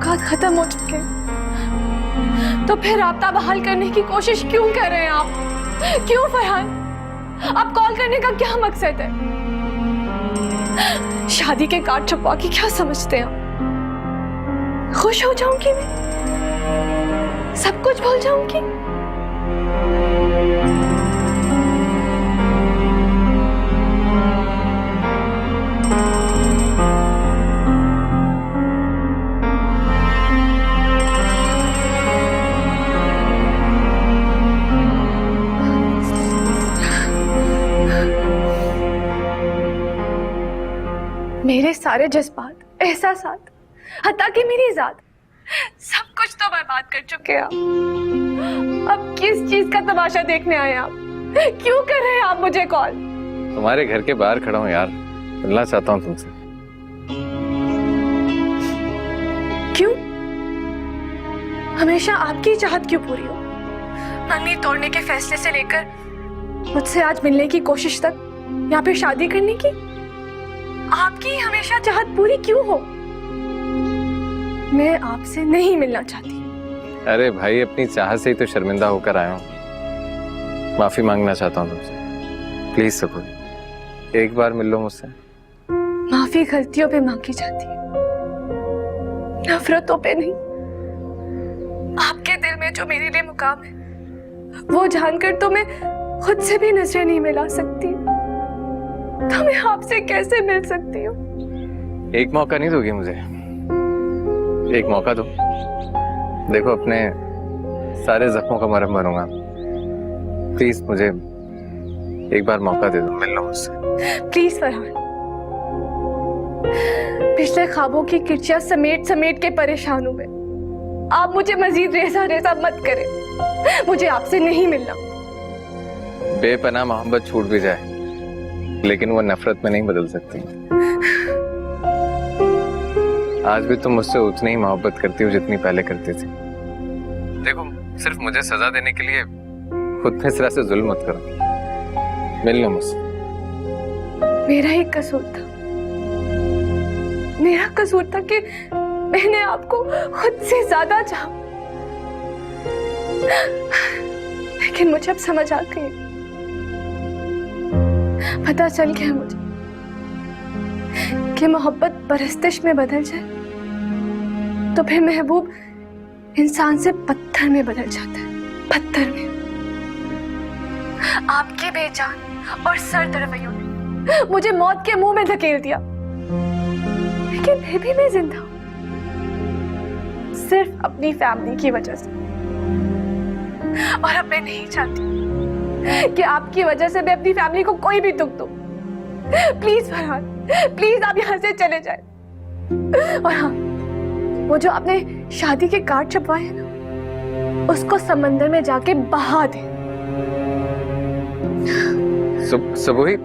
ताल्लुकात खत्म हो चुके हैं, तो फिर राब्ता बहाल करने की कोशिश क्यों कर रहे हैं आप? क्यों फरहान? आप कॉल करने का क्या मकसद है? शादी के कार्ड छुपवा के क्या समझते हैं आप? खुश हो जाऊंगी मैं, सब कुछ भूल जाऊंगी। मेरे सारे जज्बात, एहसासात, हत्ता कि मेरी जात, सब कुछ तो बर्बाद कर चुके हैं आप। अब किस चीज का तमाशा देखने आए आप? क्यों कर रहे हैं आप मुझे कॉल? तुम्हारे घर के बाहर खड़ा हूँ यार, मिलना चाहता हूँ तुमसे। क्यों? हमेशा आपकी चाहत क्यों पूरी हो? मंदिर तोड़ने के फैसले से लेकर मुझसे आज मिलने की कोशिश तक, या फिर शादी करने की, आपकी हमेशा चाहत पूरी क्यों हो? मैं आपसे नहीं मिलना चाहती। अरे भाई, अपनी चाहत से ही तो शर्मिंदा होकर आया हूँ। माफी मांगना चाहता हूँ तुमसे, प्लीज सबूत, एक बार मिल लो मुझसे। माफी गलतियों पे मांगी जाती है, नफरतों पे नहीं। आपके दिल में जो मेरे लिए मुकाम है, वो जानकर तो मैं खुद से भी नजरें नहीं मिला सकती, तो मैं आपसे कैसे मिल सकती हूँ? एक मौका नहीं दोगी मुझे? एक मौका दो, देखो अपने सारे जख्मों का मरहम बनूंगा। प्लीज मुझे एक बार मौका दे दो, मिल लो मुझसे। प्लीज फरहान, पिछले ख्वाबों की किरचियां समेट समेट के परेशान हुए। आप मुझे मजीद रेजा रेजा मत करें, मुझे आपसे नहीं मिलना। बेपनाह मोहब्बत छूट भी जाए, लेकिन वो नफरत में नहीं बदल सकती। आज भी तुम मुझसे उतनी ही मोहब्बत करती हो जितनी पहले करती थी। देखो, सिर्फ मुझे सजा देने के लिए खुद पे इस तरह से जुल्म मत करो, मिल लो मुझसे। मेरा ही कसूर था, मेरा कसूर था कि मैंने आपको खुद से ज्यादा चाहा। लेकिन मुझे अब समझ आ गई, पता चल गया मुझे कि मोहब्बत परस्तिश में बदल जाए तो फिर महबूब इंसान से पत्थर में बदल जाता है, पत्थर में। आपकी बेजान और सर्द रवैयों ने मुझे मौत के मुंह में धकेल दिया, लेकिन फिर भी मैं जिंदा हूं, सिर्फ अपनी फैमिली की वजह से। और अब मैं नहीं चाहती कि आपकी वजह से मैं अपनी फैमिली को कोई भी दुख दूं। प्लीज फरहान, प्लीज आप यहाँ से चले जाए। और हाँ, वो जो आपने शादी के कार्ड छपवाए हैं ना, उसको समंदर में जाके बहा दे। सबूही,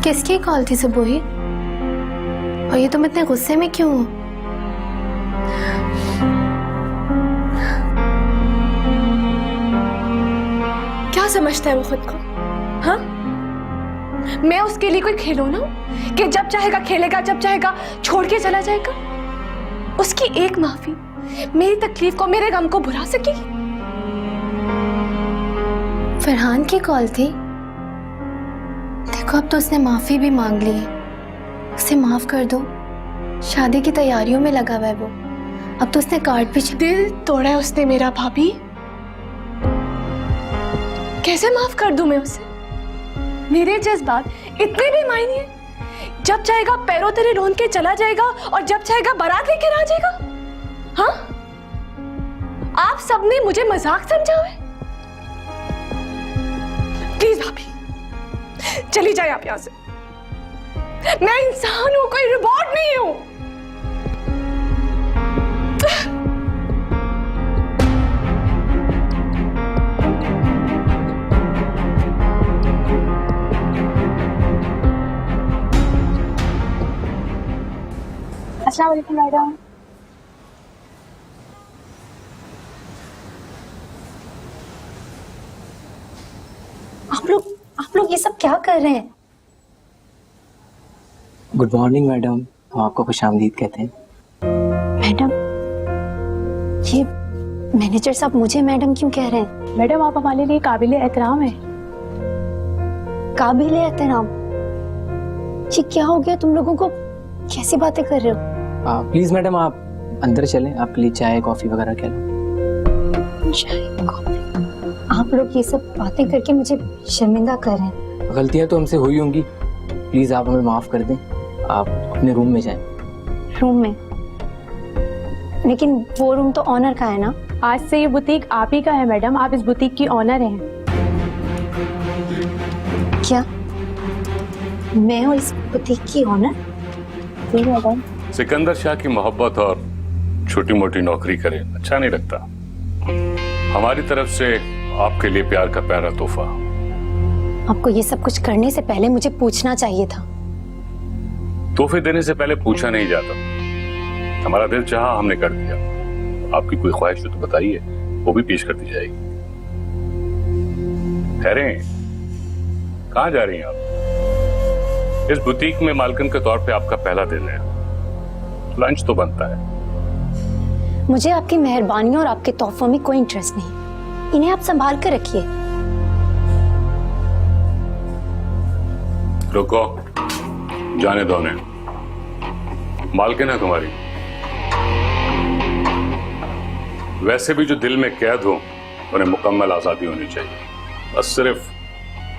किसकी कॉल थी सबूही? और ये तुम इतने गुस्से में क्यों हो? क्या समझता है वो खुद को? हाँ, मैं उसके लिए कोई खिलौना कि जब चाहेगा खेलेगा, जब चाहेगा छोड़ के चला जाएगा? उसकी एक माफी मेरी तकलीफ को, मेरे गम को भुला सकेगी? फरहान की कॉल थी। देखो, अब तो उसने माफी भी मांग ली है, उसे माफ कर दो। शादी की तैयारियों में लगा हुआ है वो, अब तो उसने कार्ड भी दिल तोड़ा है उसने मेरा भाभी, कैसे माफ कर दूं मैं उसे? मेरे जज्बात इतने भी मायने हैं? जब चाहेगा पैरों तेरे ढूंढ के चला जाएगा और जब चाहेगा बारात लेकर आ जाएगा। हाँ, आप सबने मुझे मजाक समझा है? प्लीज भाभी, चली जाए आप यहां से। मैं इंसान हूं, कोई रोबोट नहीं हूं। अस्सलाम वालेकुम मैडम। आप लोग ये सब क्या कर रहे हैं? गुड मॉर्निंग मैडम, हम आपको खुशामदीद कहते हैं। मैडम, ये मैनेजर साहब मुझे मैडम क्यों कह रहे हैं? मैडम आप हमारे लिए काबिल एहतराम है। काबिल एहतराम? ये क्या हो गया तुम लोगों को? कैसी बातें कर रहे हो? प्लीज मैडम आप अंदर चलें, आपके लिए चाय कॉफी वगैरह क्या लो। चाय, कॉफी? आप लोग ये सब बातें करके मुझे शर्मिंदा कर रहे हैं। गलतियां तो हमसे हुई होंगी, प्लीज आप हमें माफ कर दें। आप अपने रूम में जाएं। रूम में? लेकिन वो रूम तो ऑनर का है ना? आज से ये बुटीक आप ही का है मैडम, आप इस बुटीक की ऑनर हैं। क्या मैं हूँ इस बुटीक की ऑनर? जी मैडम। सिकंदर शाह की मोहब्बत और छोटी मोटी नौकरी करें अच्छा नहीं लगता। हमारी तरफ से आपके लिए प्यार का प्यारा तोहफा। आपको ये सब कुछ करने से पहले मुझे पूछना चाहिए था। तोहफे देने से पहले पूछा नहीं जाता। हमारा दिल चाहा, हमने कर दिया। आपकी कोई ख्वाहिश हो तो बताइए, वो भी पेश कर दी जाएगी। ठहरें, कहाँ जा रही हैं आप? इस बुटीक में मालकिन के तौर पे आपका पहला दिन है, लंच तो बनता है। मुझे आपकी मेहरबानी और आपके तोहफों में कोई इंटरेस्ट नहीं, इन्हें आप संभाल कर रखिए। रुको, जाने दो उन्हें। मालकिन है तुम्हारी, वैसे भी जो दिल में कैद हो उन्हें मुकम्मल आजादी होनी चाहिए, बस सिर्फ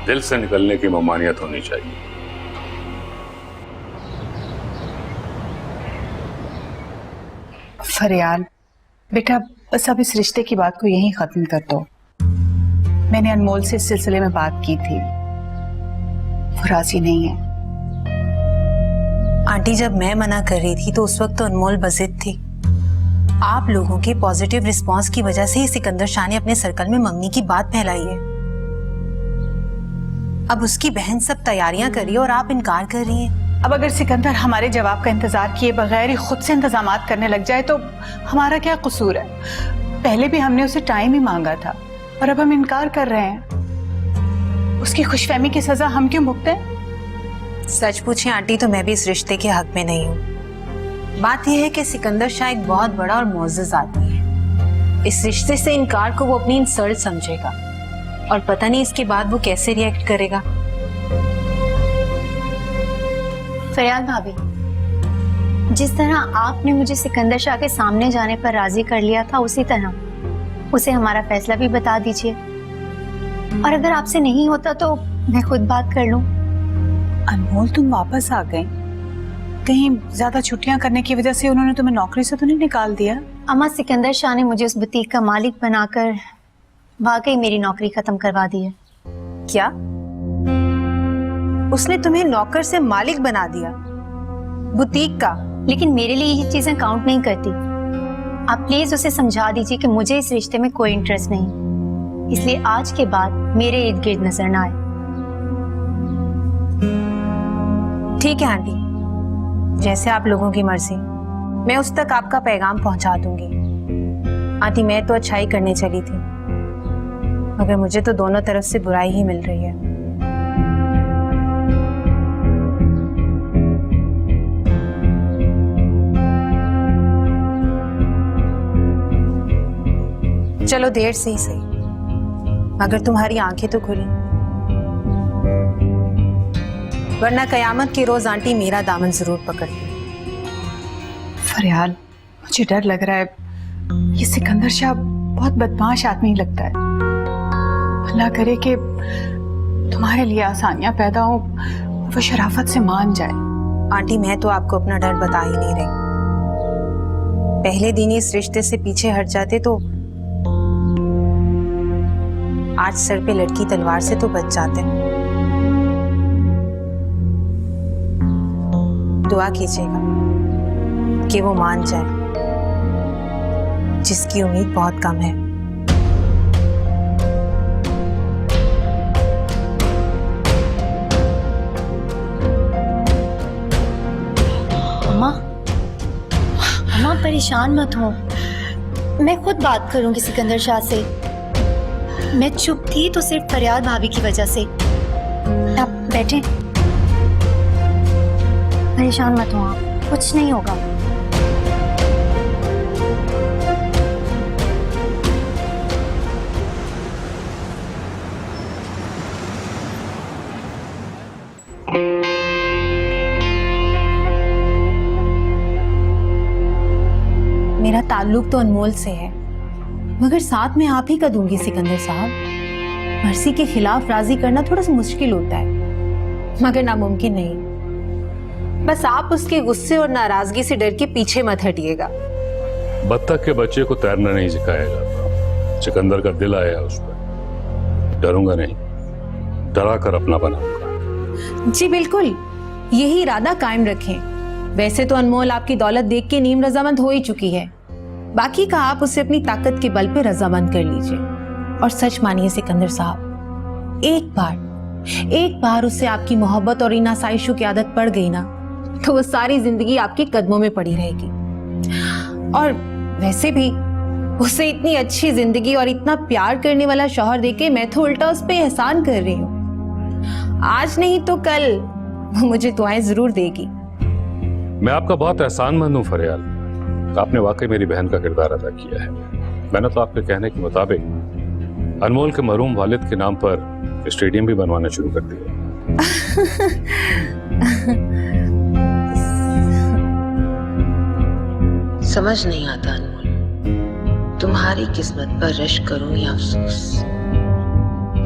दिल से निकलने की ममानियत होनी चाहिए। फरियाल बेटा, बस अब इस रिश्ते की बात को यहीं खत्म कर दो। मैंने अनमोल से इस सिलसिले में बात की थी, वो राजी नहीं है। आंटी, जब मैं मना कर रही थी तो उस वक्त तो अनमोल बजिद थी। आप लोगों के पॉजिटिव रिस्पांस की वजह से ही सिकंदर शाह ने अपने सर्कल में मंगनी की बात फैलाई है। अब उसकी बहन सब तैयारियां कर रही है और आप इनकार कर रही हैं। अब अगर सिकंदर हमारे जवाब का इंतजार किए बगैर ही खुद से इंतजामात करने लग जाए तो हमारा क्या कसूर है? पहले भी हमने उसे टाइम ही मांगा था और अब हम इनकार कर रहे हैं। उसकी खुशफहमी की सजा हम क्यों भुगते हैं? सच पूछे आंटी तो मैं भी इस रिश्ते के हक में नहीं हूँ। बात यह है कि सिकंदर शाह एक बहुत बड़ा और मुअज़्ज़ज़ आदमी है। इस रिश्ते से इनकार को वो अपनी इंसल्ट समझेगा और पता नहीं इसके बाद वो कैसे रिएक्ट करेगा। फरियाद भाभी, जिस तरह आपने मुझे सिकंदर शाह के सामने जाने पर राजी कर लिया था, उसी तरह उसे हमारा फैसला भी बता दीजिए। और अगर आपसे नहीं होता तो मैं खुद बात कर लूं। अनमोल, तुम वापस आ गई? कहीं ज्यादा छुट्टियां करने की वजह से उन्होंने तुम्हें नौकरी से तो नहीं निकाल दिया? अम्मा, सिकंदर शाह ने मुझे उस बुटीक का मालिक बनाकर वाकई मेरी नौकरी खत्म करवा दी है। क्या? उसने तुम्हें नौकर से मालिक बना दिया बुटीक का? लेकिन मेरे लिए ये चीजें काउंट नहीं करती। आप प्लीज उसे समझा दीजिए कि मुझे इस रिश्ते में कोई इंटरेस्ट नहीं, इसलिए आज के बाद मेरे इर्द गिर्द नजर ना आए। ठीक है आंटी, जैसे आप लोगों की मर्जी। मैं उस तक आपका पैगाम पहुंचा दूंगी। आंटी, मैं तो अच्छाई करने चली थी, मगर मुझे तो दोनों तरफ से बुराई ही मिल रही है। चलो देर से ही सही, मगर तुम्हारी आंखें तो खुली, वरना कयामत के रोज आंटी मेरा दामन जरूर पकड़ती। फरियाल, मुझे डर लग रहा है। ये सिकंदर शाह बहुत बदमाश आदमी लगता है। अल्लाह करे कि तुम्हारे लिए आसानियां पैदा हो, वो शराफत से मान जाए। आंटी, मैं तो आपको अपना डर बता ही नहीं रही। पहले दिन ही इस रिश्ते से पीछे हट जाते तो आज सर पे लटकी तलवार से तो बच जाते। दुआ कीजिएगा कि वो मान जाए, जिसकी उम्मीद बहुत कम है। अम्मा, अम्मा परेशान मत हो, मैं खुद बात करूंगी सिकंदर शाह से। मैं चुप थी तो सिर्फ फरियाद भाभी की वजह से। आप बैठे। परेशान मत हो आप, कुछ नहीं होगा। मेरा ताल्लुक तो अनमोल से है, मगर साथ में आप ही का दूंगी सिकंदर साहब। मर्सी के खिलाफ राजी करना थोड़ा सा मुश्किल होता है, मगर नामुमकिन नहीं। बस आप उसके गुस्से और नाराजगी से डर के पीछे मत हटिएगा। बत्तख के बच्चे को तैरना नहीं सिखाया जाता। सिकंदर का दिल आया उस पर, डरूंगा नहीं, डरा कर अपना बनाऊंगा। जी बिल्कुल, यही इरादा कायम रखें। वैसे तो अनमोल आपकी दौलत देख के नीम रजामंद हो ही चुकी है, बाकी का आप उसे अपनी ताकत के बल पे रजामंद कर लीजिए। और सच मानिए सिकंदर साहब, एक बार उससे आपकी मोहब्बत और इन आसाइशों की आदत पड़ गई ना, तो वो सारी जिंदगी आपके कदमों में पड़ी रहेगी। और वैसे भी उसे इतनी अच्छी जिंदगी और इतना प्यार करने वाला शौहर देके मैं तो उल्टा उस पे एहसान कर रही हूँ। आज नहीं तो कल वो मुझे दुआएं जरूर देगी। मैं आपका बहुत एहसानमंद हूँ फरियाल। आपने वाकई मेरी बहन का किरदार अदा किया है। मैंने तो आपके कहने के मुताबिक अनमोल के मरहूम वालिद के नाम पर स्टेडियम भी बनवाना शुरू कर दिया। समझ नहीं आता अनमोल, तुम्हारी किस्मत पर रश्क करूं या अफसोस।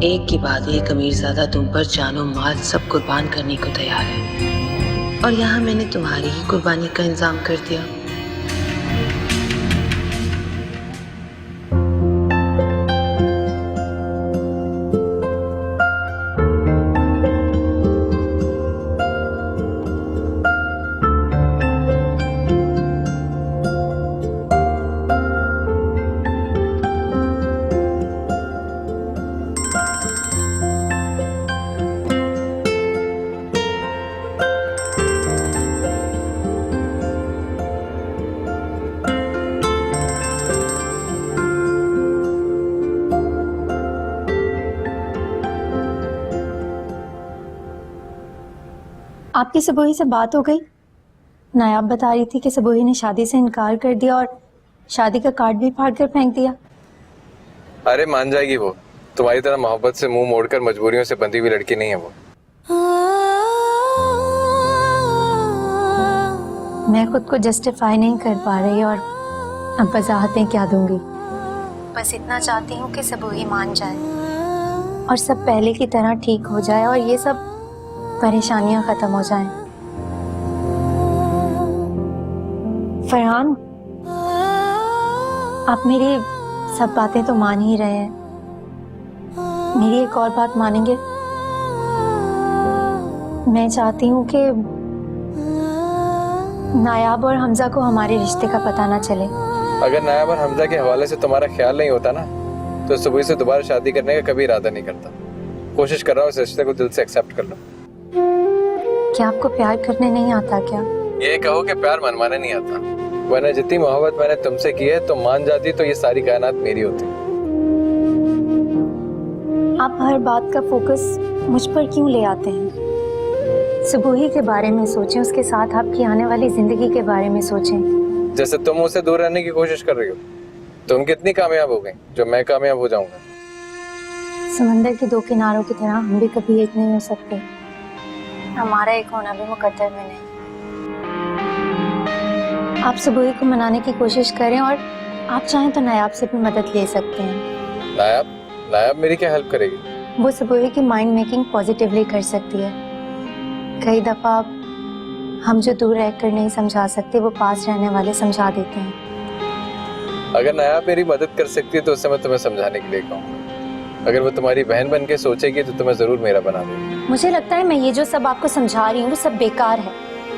एक के बाद एक अमीरजादा तुम पर जानो माल सब कुर्बान करने को तैयार है, और यहाँ मैंने तुम्हारी ही कुर्बानी का इंतजाम कर दिया। आपकी सबोही से बात हो गई? नायाब बता रही थी कि सबोही ने शादी से इनकार कर दिया और शादी का कार्ड भी फाड़ कर फेंक दिया। अरे मान जाएगी वो, तुम्हारी तरह मोहब्बत से मुंह मोड़कर मजबूरियों से बंधी हुई लड़की नहीं है वो। मैं खुद को जस्टिफाई नहीं कर पा रही और अब वजाहतें क्या दूंगी। बस इतना चाहती हूँ कि सबोही मान जाए और सब पहले की तरह ठीक हो जाए और ये सब परेशानियां खत्म हो जाएं। फरहान, आप मेरी सब बातें तो मान ही रहे हैं, मेरी एक और बात मानेंगे? मैं चाहती हूँ कि नायाब और हमजा को हमारे रिश्ते का पता ना चले। अगर नायाब और हमजा के हवाले से तुम्हारा ख्याल नहीं होता ना, तो सुबह से दोबारा शादी करने का कभी इरादा नहीं करता। कोशिश कर रहा हूँ इस रिश्ते को दिल से एक्सेप्ट कर लो। क्या आपको प्यार करने नहीं आता क्या? ये कहो कि प्यार मनमाने नहीं आता, वरना जितनी मोहब्बत मैंने तुमसे की है तो मान जाती तो ये सारी कायनात मेरी होती। आप हर बात का फोकस मुझ पर क्यों ले आते हैं? सुबोही के बारे में सोचें, उसके साथ आपकी आने वाली जिंदगी के बारे में सोचें। जैसे तुम उससे दूर रहने की कोशिश कर रही हो, तुम कितनी कामयाब हो गई जो मैं कामयाब हो जाऊंगा। समंदर के दो किनारों की तरह हम भी कभी एक नहीं हो सकते। हमारा एक होना भी मुकद्दर में नहीं। आप सुबोही को मनाने की कोशिश करें और आप चाहें तो नायाब से भी मदद ले सकते हैं। नायाब मेरी क्या हेल्प करेगी? वो सुबोही की माइंड मेकिंग पॉजिटिवली कर सकती है। कई दफा हम जो दूर रहकर नहीं समझा सकते वो पास रहने वाले समझा देते हैं। अगर नायाब मेरी मदद कर सकती है तो उससे मैं तुम्हें समझाने के लिए कहूँगा। अगर वो तुम्हारी बहन बन के सोचेगी तो तुम्हें जरूर मेरा बना देगी। मुझे लगता है मैं ये जो सब आपको समझा रही हूँ वो सब बेकार है,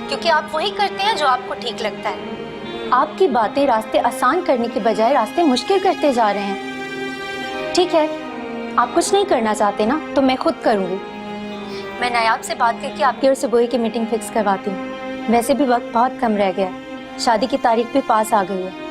क्योंकि आप वही करते हैं जो आपको ठीक लगता है। आपकी बातें रास्ते आसान करने की बजाय रास्ते मुश्किल करते जा रहे हैं। ठीक है, आप कुछ नहीं करना चाहते ना, तो मैं खुद करूँगी। मैं नायाब से बात करके आपकी और सुबोही की मीटिंग फिक्स करवाती हूँ। वैसे भी वक्त बहुत कम रह गया, शादी की तारीख भी पास आ गई है।